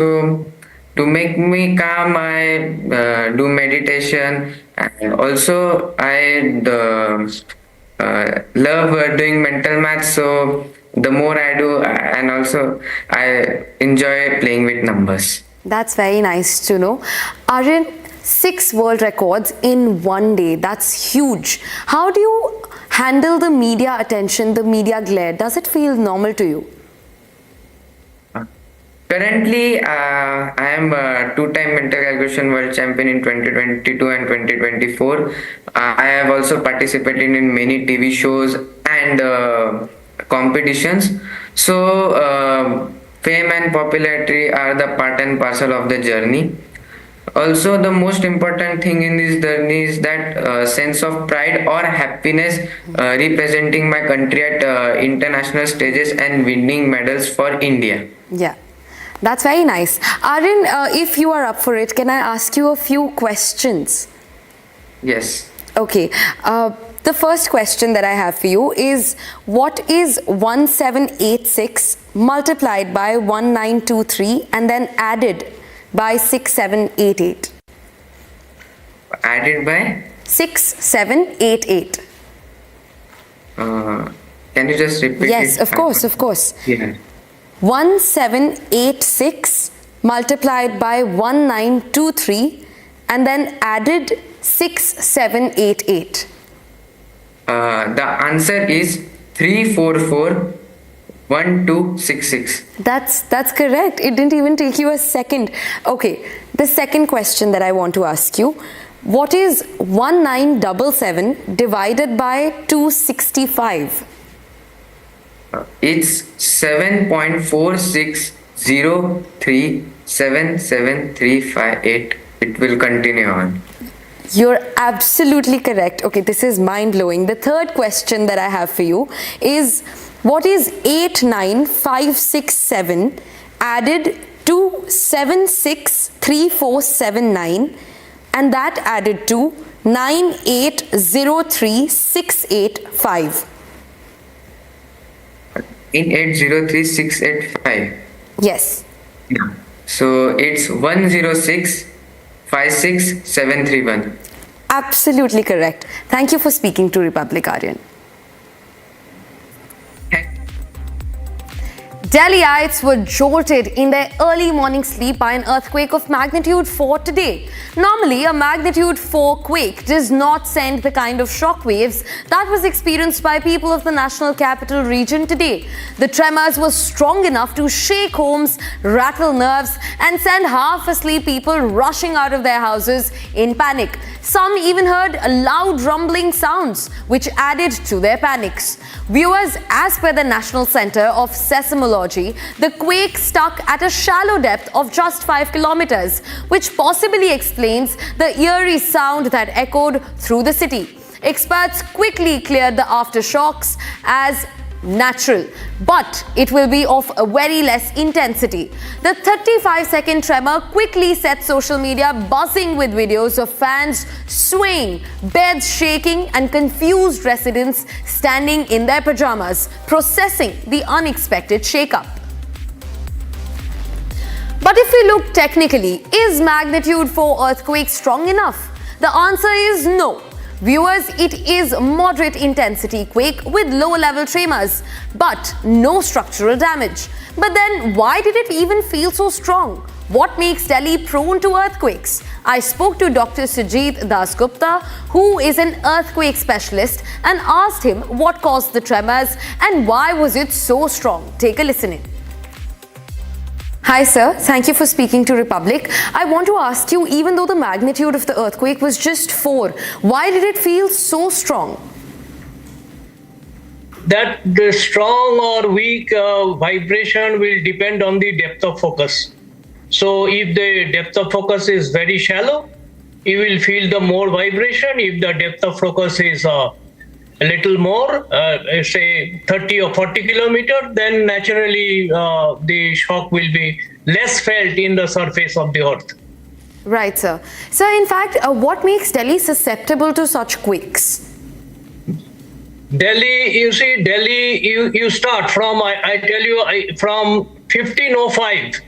to make me calm, I do meditation, and also I love doing mental math. So the more I do, and also I enjoy playing with numbers. That's very nice to know. Aryan, 6 world records in one day. That's huge. How do you handle the media attention, the media glare? Does it feel normal to you? Currently, I am a two-time mental calculation world champion in 2022 and 2024. I have also participated in many TV shows and competitions. So, fame and popularity are the part and parcel of the journey. Also, the most important thing in this journey is that sense of pride or happiness representing my country at international stages and winning medals for India. Yeah. That's very nice. Aryan, if you are up for it, can I ask you a few questions? Yes. Okay. The first question that I have for you is, what is 1786 multiplied by 1923 and then added by 6788? Added by? 6788. Can you just repeat it? Yes, of course, of course. Yeah. 1786 multiplied by 1923 and then added 6788. The answer is 3441266. That's correct. It didn't even take you a second. Okay, the second question that I want to ask you, what is 1977 divided by 265? It's 7.460377358. It will continue on. You're absolutely correct. Okay, this is mind-blowing. The third question that I have for you is, what is 89567 added to 763479 and that added to 9803685? 9803685. Yes. Yeah. So it's 106,56731. Absolutely correct. Thank you for speaking to Republic, Aryan. Delhiites were jolted in their early morning sleep by an earthquake of magnitude 4 today. Normally, a magnitude 4 quake does not send the kind of shock waves that was experienced by people of the National Capital Region today. The tremors were strong enough to shake homes, rattle nerves, and send half-asleep people rushing out of their houses in panic. Some even heard loud rumbling sounds, which added to their panics. Viewers, as per the National Center of Seismology, the quake struck at a shallow depth of just 5 kilometers, which possibly explains the eerie sound that echoed through the city. Experts quickly cleared the aftershocks as natural, but it will be of a very less intensity. The 35-second tremor quickly set social media buzzing with videos of fans swaying, beds shaking, and confused residents standing in their pajamas, processing the unexpected shakeup. But if we look technically, is magnitude 4 earthquake strong enough? The answer is no. Viewers, it is moderate intensity quake with low level tremors, but no structural damage. But then why did it even feel so strong? What makes Delhi prone to earthquakes? I spoke to Dr. Sujit Dasgupta, who is an earthquake specialist, and asked him what caused the tremors and why was it so strong. Take a listen in. Hi sir, thank you for speaking to Republic. I want to ask you, even though the magnitude of the earthquake was just 4, why did it feel so strong? That the strong or weak vibration will depend on the depth of focus. So if the depth of focus is very shallow, you will feel the more vibration. If the depth of focus is a little more, say 30 or 40 kilometers, then naturally the shock will be less felt in the surface of the earth. Right, sir. So, in fact, what makes Delhi susceptible to such quakes? Delhi, you start from, I tell you, from 1505.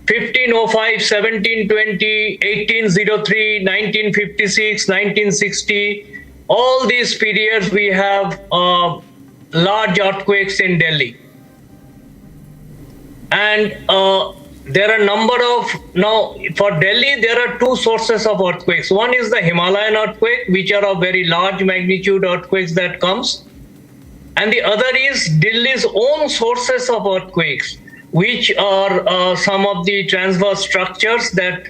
1505, 1720, 1803, 1956, 1960, all these periods we have large earthquakes in Delhi. And there are a number of, now for Delhi, there are two sources of earthquakes. One is the Himalayan earthquake, which are of very large magnitude earthquakes that comes. And the other is Delhi's own sources of earthquakes, which are some of the transverse structures that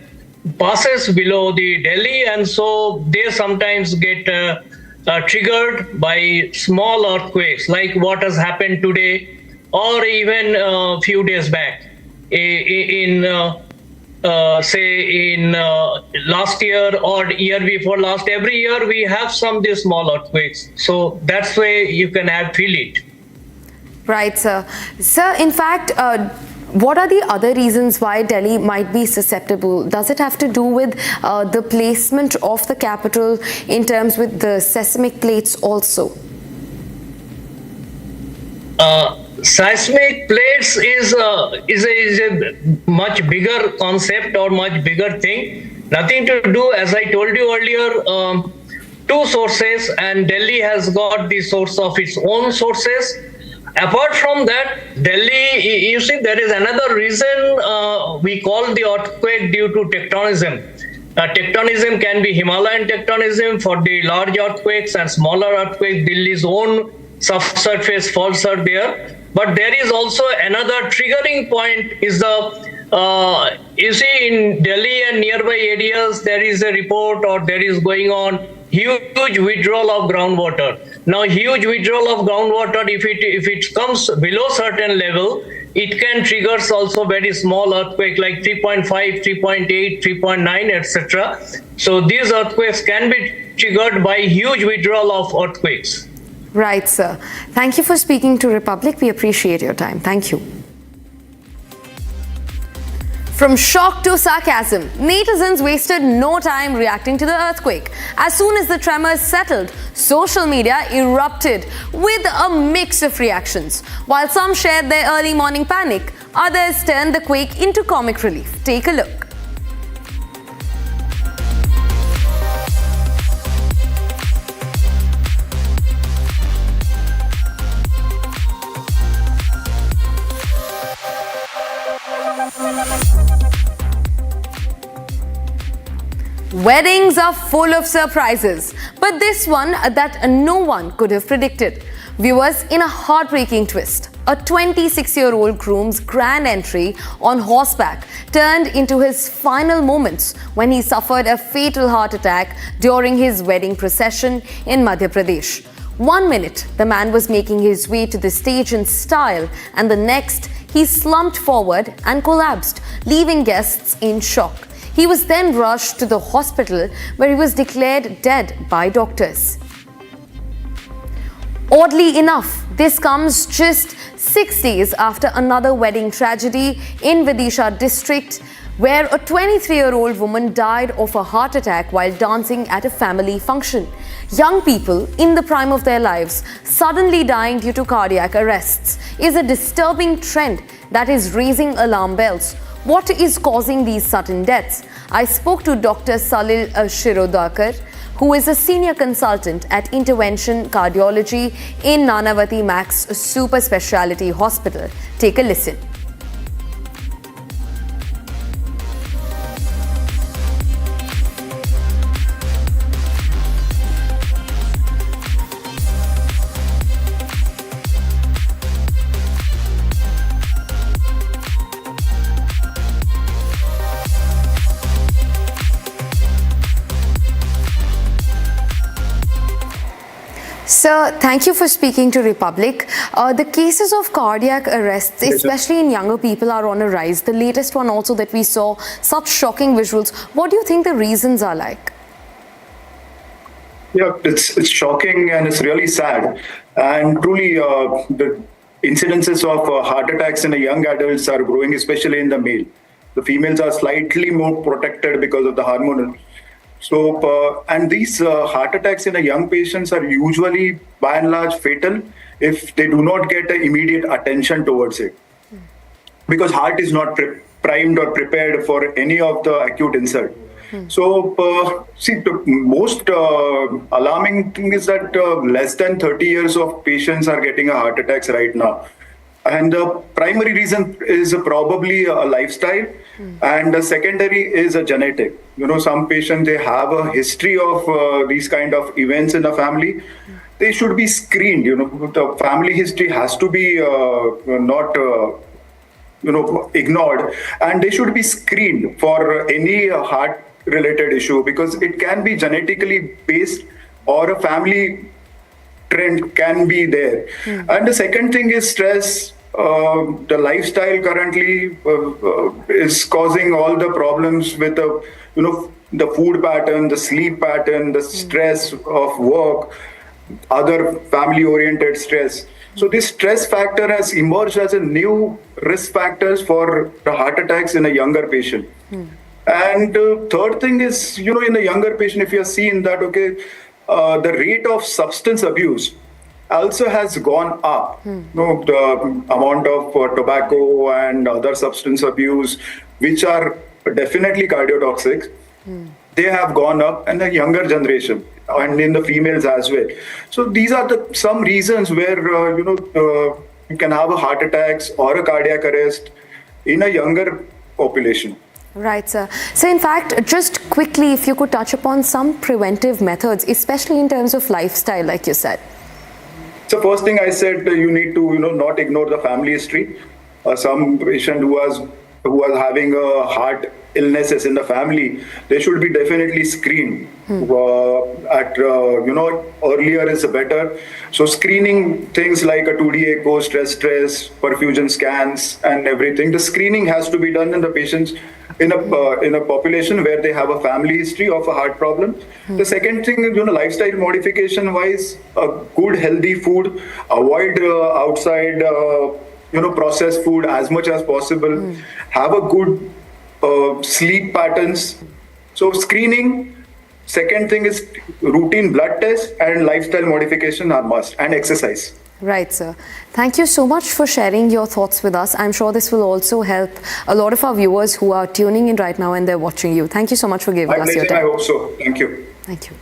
passes below the Delhi, and so they sometimes get triggered by small earthquakes, like what has happened today, or even a few days back. In last year or year before last, every year we have some these small earthquakes. So that's way you can feel it. Right, sir. Sir, in fact, what are the other reasons why Delhi might be susceptible? Does it have to do with the placement of the capital in terms with the seismic plates also? Seismic plates is a much bigger concept or much bigger thing. Nothing to do, as I told you earlier, two sources, and Delhi has got the source of its own sources. Apart from that, Delhi, you see, there is another reason we call the earthquake due to tectonism. Tectonism can be Himalayan tectonism for the large earthquakes, and smaller earthquakes, Delhi's own subsurface faults are there. But there is also another triggering point is the, you see, in Delhi and nearby areas, there is a report or there is going on huge withdrawal of groundwater. Now, huge withdrawal of groundwater, if it comes below certain level, it can trigger also very small earthquake like 3.5, 3.8, 3.9, etc. So these earthquakes can be triggered by huge withdrawal of earthquakes. Right, sir. Thank you for speaking to Republic. We appreciate your time. Thank you. From shock to sarcasm, netizens wasted no time reacting to the earthquake. As soon as the tremors settled, social media erupted with a mix of reactions. While some shared their early morning panic, others turned the quake into comic relief. Take a look. Weddings are full of surprises, but this one that no one could have predicted. Viewers, in a heartbreaking twist, a 26-year-old groom's grand entry on horseback turned into his final moments when he suffered a fatal heart attack during his wedding procession in Madhya Pradesh. 1 minute, the man was making his way to the stage in style, and the next, he slumped forward and collapsed, leaving guests in shock. He was then rushed to the hospital where he was declared dead by doctors. Oddly enough, this comes just 6 days after another wedding tragedy in Vidisha district, where a 23-year-old woman died of a heart attack while dancing at a family function. Young people in the prime of their lives suddenly dying due to cardiac arrests is a disturbing trend that is raising alarm bells. What is causing these sudden deaths? I spoke to Dr. Salil Shirodakar, who is a senior consultant at Intervention Cardiology in Nanavati Max Super Speciality Hospital. Take a listen. Sir, thank you for speaking to Republic. The cases of cardiac arrests, especially in younger people, are on a rise. The latest one also that we saw, such shocking visuals. What do you think the reasons are like? Yeah, it's shocking and it's really sad. And truly, the incidences of heart attacks in the young adults are growing, especially in the male. The females are slightly more protected because of the hormonal. So, and these heart attacks in the young patients are usually, by and large, fatal if they do not get immediate attention towards it. Because heart is not primed or prepared for any of the acute insult. So, see, the most alarming thing is that less than 30 years of patients are getting a heart attacks right now. And the primary reason is probably a lifestyle, and the secondary is a genetic. Some patients, they have a history of these kind of events in the family. They should be screened. The family history has to be not ignored, and they should be screened for any heart related issue, because it can be genetically based or a family trend can be there. And the second thing is stress. The lifestyle currently is causing all the problems with the food pattern, the sleep pattern, the stress of work, other family oriented stress. So this stress factor has emerged as a new risk factors for the heart attacks in a younger patient. And third thing is, in a younger patient, if you have seen that, the rate of substance abuse also has gone up. The amount of tobacco and other substance abuse, which are definitely cardiotoxic, they have gone up in the younger generation and in the females as well. So these are some reasons where you can have a heart attacks or a cardiac arrest in a younger population. Right, sir. So in fact, just quickly, if you could touch upon some preventive methods, especially in terms of lifestyle, like you said. So first thing I said, you need to not ignore the family history. Some patient who was having a heart illnesses in the family, they should be definitely screened. Earlier is better. So screening things like a 2D echo, stress, perfusion scans, and everything. The screening has to be done in the patients in a population where they have a family history of a heart problem. The second thing, lifestyle modification wise, good healthy food, avoid outside processed food as much as possible, have a good sleep patterns. So screening. Second thing is routine blood test and lifestyle modification are must, and exercise. Right, sir. Thank you so much for sharing your thoughts with us. I'm sure this will also help a lot of our viewers who are tuning in right now and they're watching you. Thank you so much for giving us your time. I hope so. Thank you. Thank you.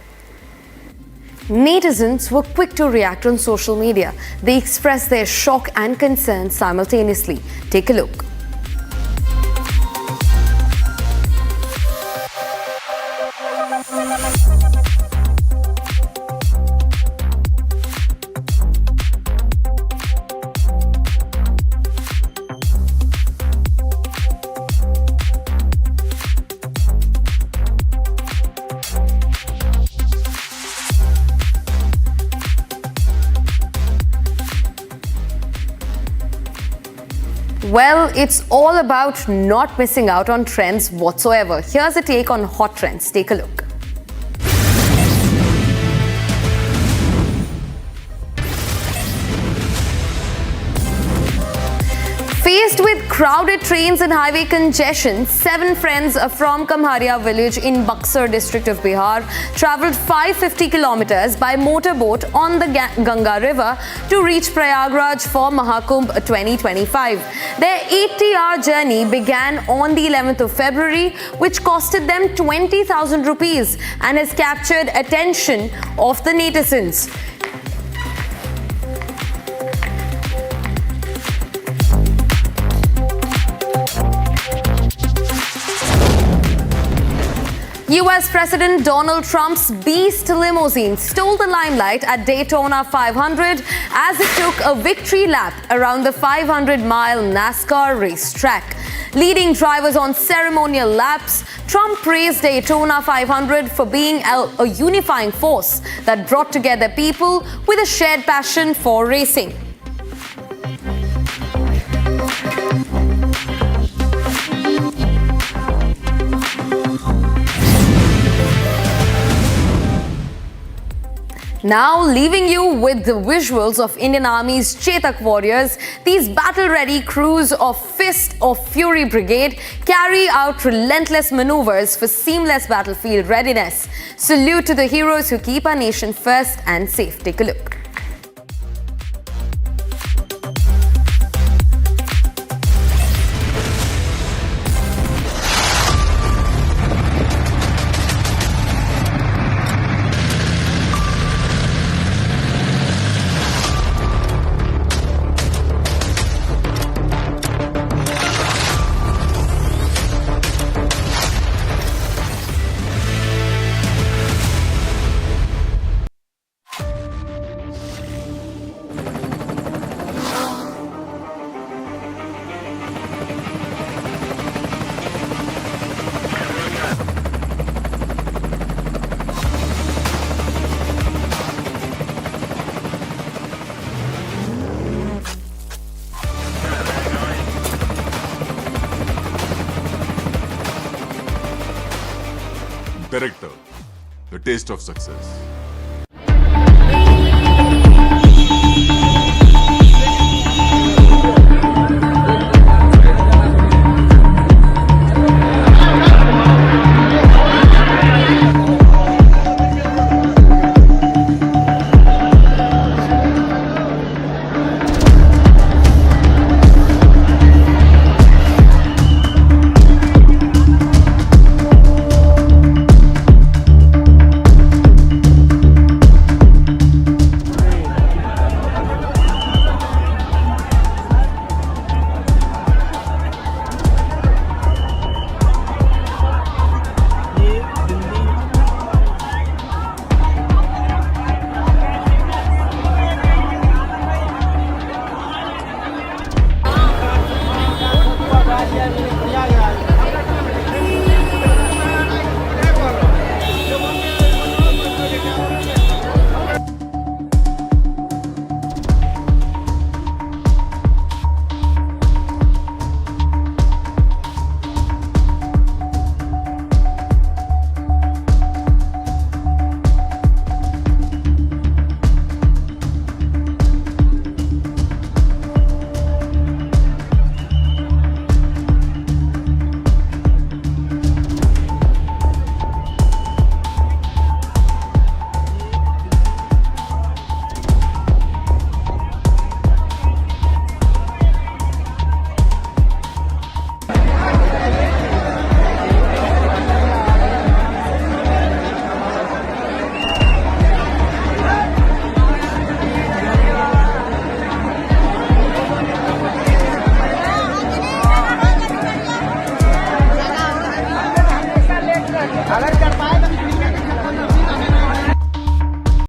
Netizens were quick to react on social media. They expressed their shock and concern simultaneously. Take a look. Well, it's all about not missing out on trends whatsoever. Here's a take on hot trends. Take a look. Faced with crowded trains and highway congestion, 7 friends from Kamharia village in Buxar district of Bihar travelled 550 kilometers by motorboat on the Ganga river to reach Prayagraj for Mahakumbh 2025. Their 80-hour journey began on the 11th of February, which costed them 20,000 rupees and has captured attention of the netizens. US President Donald Trump's Beast limousine stole the limelight at Daytona 500 as it took a victory lap around the 500-mile NASCAR racetrack. Leading drivers on ceremonial laps, Trump praised Daytona 500 for being a unifying force that brought together people with a shared passion for racing. Now, leaving you with the visuals of Indian Army's Chetak warriors, these battle-ready crews of Fist of Fury Brigade carry out relentless maneuvers for seamless battlefield readiness. Salute to the heroes who keep our nation first and safe. Take a look. Director, The Taste of Success.